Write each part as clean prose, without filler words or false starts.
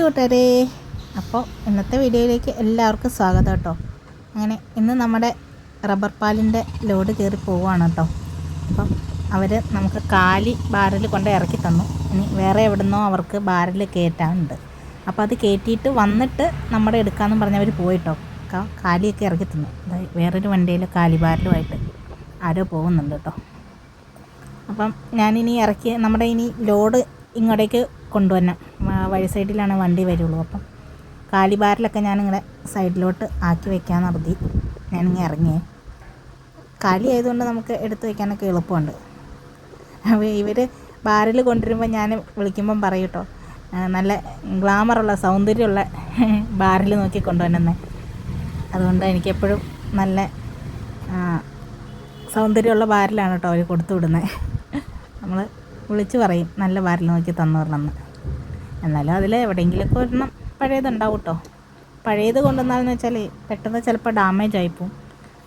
കൂട്ടുകാരെ, അപ്പോൾ ഇന്നത്തെ വീഡിയോയിലേക്ക് എല്ലാവർക്കും സ്വാഗതം കേട്ടോ. അങ്ങനെ ഇന്ന് നമ്മുടെ റബ്ബർ പാലിൻ്റെ ലോഡ് കയറി പോവുകയാണ് കേട്ടോ. അപ്പം അവർ നമുക്ക് കാലി ബാരൽ കൊണ്ട് ഇറക്കി തന്നു. ഇനി വേറെ എവിടുന്നോ അവർക്ക് ബാരൽ കയറ്റാനുണ്ട്. അപ്പോൾ അത് കയറ്റിയിട്ട് വന്നിട്ട് നമ്മുടെ എടുക്കാമെന്ന് പറഞ്ഞവർ പോയിട്ടോ. കാലിയൊക്കെ ഇറക്കി തന്നു. വേറൊരു വണ്ടിയിൽ കാലി ബാരലുമായിട്ട് ആരോ പോകുന്നുണ്ട് കേട്ടോ. അപ്പം ഞാനിനി ഇറക്കി നമ്മുടെ ഇനി ലോഡ് ഇങ്ങോട്ടേക്ക് കൊണ്ടുവരണം. വഴി സൈഡിലാണ് വണ്ടി വരുള്ളൂ. അപ്പം കാലിബാരിലൊക്കെ ഞാനിങ്ങനെ സൈഡിലോട്ട് ആക്കി വെക്കാൻ നടത്തി ഞാനിങ്ങനെ ഇറങ്ങിയേ. കാലി ആയതുകൊണ്ട് നമുക്ക് എടുത്ത് വയ്ക്കാനൊക്കെ എളുപ്പമുണ്ട്. അപ്പോൾ ഇവർ ബാരൽ കൊണ്ടുവരുമ്പോൾ ഞാൻ വിളിക്കുമ്പം പറയും കേട്ടോ, നല്ല ഗ്ലാമറുള്ള സൗന്ദര്യമുള്ള ബാരൽ നോക്കി കൊണ്ടുവരുന്നേ. അതുകൊണ്ട് എനിക്കെപ്പോഴും നല്ല സൗന്ദര്യമുള്ള ബാരലാണ് കേട്ടോ അവർ കൊടുത്തു വിടുന്നത്. നമ്മൾ വിളിച്ച് പറയും നല്ല ബാരൽ നോക്കി തന്നു തരണമെന്ന്. എന്നാലും അതിൽ എവിടെയെങ്കിലുമൊക്കെ ഒരെണ്ണം പഴയതുണ്ടാവും കേട്ടോ. പഴയത് കൊണ്ടുവന്നാലെന്ന് വെച്ചാൽ പെട്ടെന്ന് ചിലപ്പോൾ ഡാമേജ് ആയിപ്പോവും.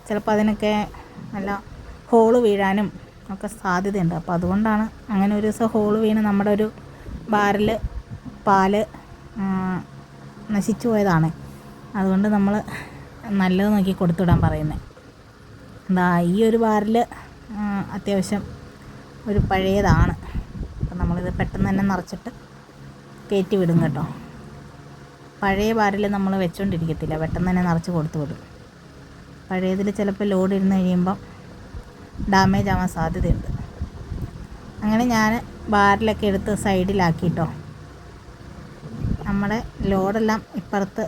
ചിലപ്പോൾ അതിനൊക്കെ നല്ല ഹോള് വീഴാനും ഒക്കെ സാധ്യതയുണ്ട്. അപ്പോൾ അതുകൊണ്ടാണ് അങ്ങനെ ഒരു ദിവസം ഹോള് വീണ് നമ്മുടെ ഒരു ബാരൽ പാല് നശിച്ചു പോയതാണ്. അതുകൊണ്ട് നമ്മൾ നല്ലത് നോക്കി കൊടുത്തുവിടാൻ പറയുന്നത്. എന്താ ഈ ഒരു ബാരൽ അത്യാവശ്യം ഒരു പഴയതാണ്. അപ്പം നമ്മളിത് പെട്ടെന്ന് തന്നെ നിറച്ചിട്ട് കയറ്റി വിടും കേട്ടോ. പഴയ ബാരൽ നമ്മൾ വെച്ചുകൊണ്ടിരിക്കത്തില്ല, പെട്ടെന്ന് തന്നെ നിറച്ച് കൊടുത്തു വിടും. പഴയതിൽ ചിലപ്പോൾ ലോഡ് ഇരുന്ന് കഴിയുമ്പം ഡാമേജ് ആവാൻ സാധ്യതയുണ്ട്. അങ്ങനെ ഞാൻ ബാരലൊക്കെ എടുത്ത് സൈഡിലാക്കിട്ടോ. നമ്മുടെ ലോഡെല്ലാം ഇപ്പുറത്ത്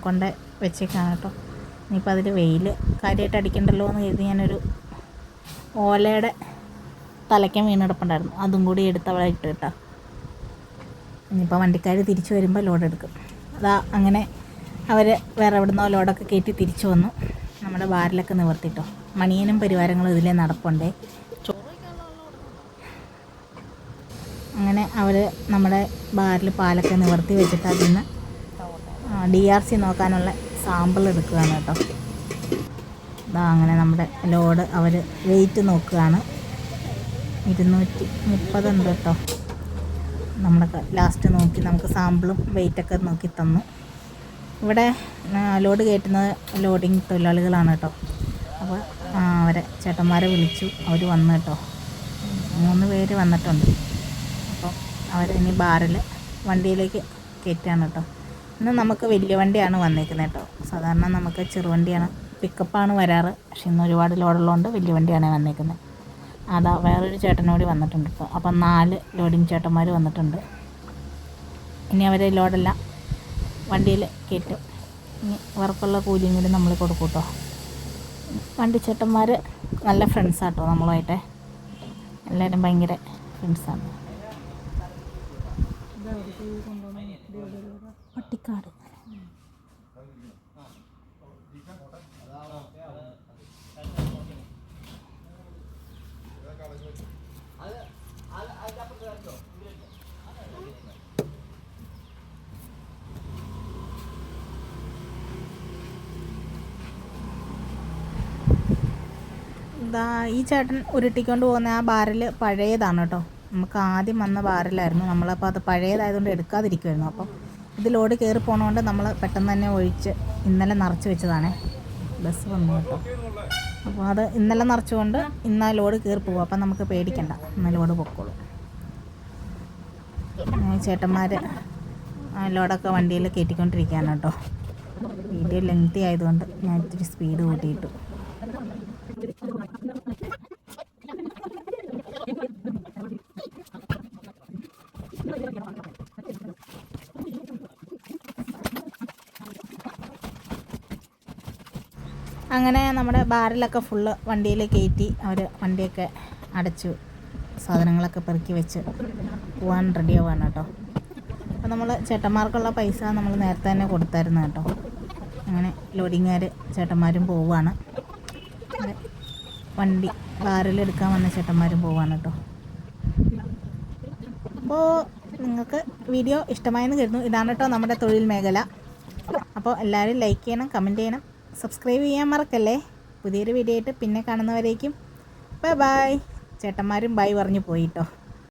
കൊണ്ട് വെച്ചേക്കാണ് കേട്ടോ. ഇനിയിപ്പോൾ അതിൽ വെയിൽ കാര്യമായിട്ട് അടിക്കണ്ടല്ലോ എന്ന് കരുതി ഞാനൊരു ഓലയുടെ തലയ്ക്കാൻ വീണെടുപ്പുണ്ടായിരുന്നു, അതും കൂടി എടുത്ത് അവിടെ ഇട്ട് കേട്ടോ. ഇനിയിപ്പോൾ വണ്ടിക്കാർ തിരിച്ചു വരുമ്പോൾ ലോഡ് എടുക്കും. അങ്ങനെ അവർ വേറെ എവിടുന്നോ ലോഡൊക്കെ കയറ്റി തിരിച്ചു വന്നു. നമ്മുടെ ബാരലൊക്കെ നിവർത്തിട്ടോ. മണിയനും പരിവാരങ്ങളും ഇതിലേ നടപ്പുണ്ടേ. അങ്ങനെ അവർ നമ്മുടെ ബാരൽ പാലൊക്കെ നിവർത്തി വെച്ചിട്ട് അതിൽ നിന്ന് DRC നോക്കാനുള്ള സാമ്പിൾ എടുക്കുകയാണ് കേട്ടോ. അങ്ങനെ നമ്മുടെ ലോഡ് അവർ വെയിറ്റ് നോക്കുകയാണ്. 230 ഉണ്ട് കേട്ടോ. നമ്മുടെ ലാസ്റ്റ് നോക്കി നമുക്ക് സാമ്പിളും വെയിറ്റൊക്കെ നോക്കി തന്നു. ഇവിടെ ലോഡ് കയറ്റുന്നത് ലോഡിങ് തൊഴിലാളികളാണ് കേട്ടോ. അപ്പോൾ അവരെ ചേട്ടന്മാരെ വിളിച്ചു, അവർ വന്നു കേട്ടോ. 3 പേര് വന്നിട്ടുണ്ട്. അപ്പോൾ അവരിനി ബാരൽ വണ്ടിയിലേക്ക് കയറ്റുകയാണ് കേട്ടോ. ഇന്ന് നമുക്ക് വലിയ വണ്ടിയാണ് വന്നേക്കുന്നത് കേട്ടോ. സാധാരണ നമുക്ക് ചെറുവണ്ടിയാണ്, പിക്കപ്പാണ് വരാറ്. പക്ഷെ ഇന്ന് ഒരുപാട് ലോഡുള്ളതുകൊണ്ട് വലിയ വണ്ടിയാണ് വന്നേക്കുന്നത്. അതാ വേറൊരു ചേട്ടനോട് വന്നിട്ടുണ്ട് ഇപ്പോൾ. അപ്പം 4 ലോഡിങ് ചേട്ടന്മാർ വന്നിട്ടുണ്ട്. ഇനി അവർ ലോഡെല്ലാം വണ്ടിയിൽ കയറ്റും. ഇനി ഇവർക്കുള്ള കൂലിയും കൂടി നമ്മൾ കൊടുക്കും കേട്ടോ. വണ്ടി ചേട്ടന്മാർ നല്ല ഫ്രണ്ട്സാട്ടോ നമ്മളുമായിട്ട്. എല്ലാവരും ഭയങ്കര ഫ്രണ്ട്സാണ്. പട്ടിക്കാട് ഈ ചേട്ടൻ ഉരുട്ടിക്കൊണ്ട് പോകുന്ന ആ ബാരൽ പഴയതാണ് കേട്ടോ. നമുക്ക് ആദ്യം വന്ന ബാരലായിരുന്നു. നമ്മളപ്പോൾ അത് പഴയതായതുകൊണ്ട് എടുക്കാതിരിക്കുമായിരുന്നു. അപ്പം ഇത് ലോഡ് കയറി പോകണതുകൊണ്ട് നമ്മൾ പെട്ടെന്ന് തന്നെ ഒഴിച്ച് ഇന്നലെ നിറച്ച് വെച്ചതാണേ. ബസ് വന്നു കേട്ടോ. അപ്പോൾ അത് ഇന്നലെ നിറച്ചുകൊണ്ട് ഇന്ന് ലോഡ് കയറി പോകും. അപ്പം നമുക്ക് പേടിക്കണ്ട, ഇന്ന് ലോഡ് പൊക്കോളൂ. ചേട്ടന്മാർ ലോഡൊക്കെ വണ്ടിയിൽ കയറ്റിക്കൊണ്ടിരിക്കുകയാണ് കേട്ടോ. വീഡിയോ ലെങ്തി ആയതുകൊണ്ട് ഞാൻ ഇത്തിരി സ്പീഡ് കൂട്ടിയിട്ടു. അങ്ങനെ നമ്മുടെ ബാരലൊക്കെ ഫുള്ള് വണ്ടിയിൽ കയറ്റി അവർ വണ്ടിയൊക്കെ അടച്ചു സാധനങ്ങളൊക്കെ പെറുക്കി വെച്ച് പോകാൻ റെഡി ആവാണ് കേട്ടോ. അപ്പോൾ നമ്മൾ ചേട്ടന്മാർക്കുള്ള പൈസ നമ്മൾ നേരത്തെ തന്നെ കൊടുത്തായിരുന്നു കേട്ടോ. അങ്ങനെ ലോഡിങ്ങുകാർ ചേട്ടന്മാരും പോവുകയാണ്. വണ്ടി ബാരലെടുക്കാൻ വന്ന ചേട്ടന്മാരും പോവാണ് കേട്ടോ. അപ്പോൾ നിങ്ങൾക്ക് വീഡിയോ ഇഷ്ടമായെന്ന് കരുതുന്നു. ഇതാണ് കേട്ടോ നമ്മുടെ തൊഴിൽ മേഖല. അപ്പോൾ എല്ലാവരും ലൈക്ക് ചെയ്യണം, കമൻറ്റ് ചെയ്യണം, സബ്സ്ക്രൈബ് ചെയ്യാൻ മറക്കല്ലേ. പുതിയൊരു വീഡിയോ ആയിട്ട് പിന്നെ കാണുന്നവരേക്കും ബൈ ബൈ. ചേട്ടന്മാരും ബൈ പറഞ്ഞു പോയിട്ടോ.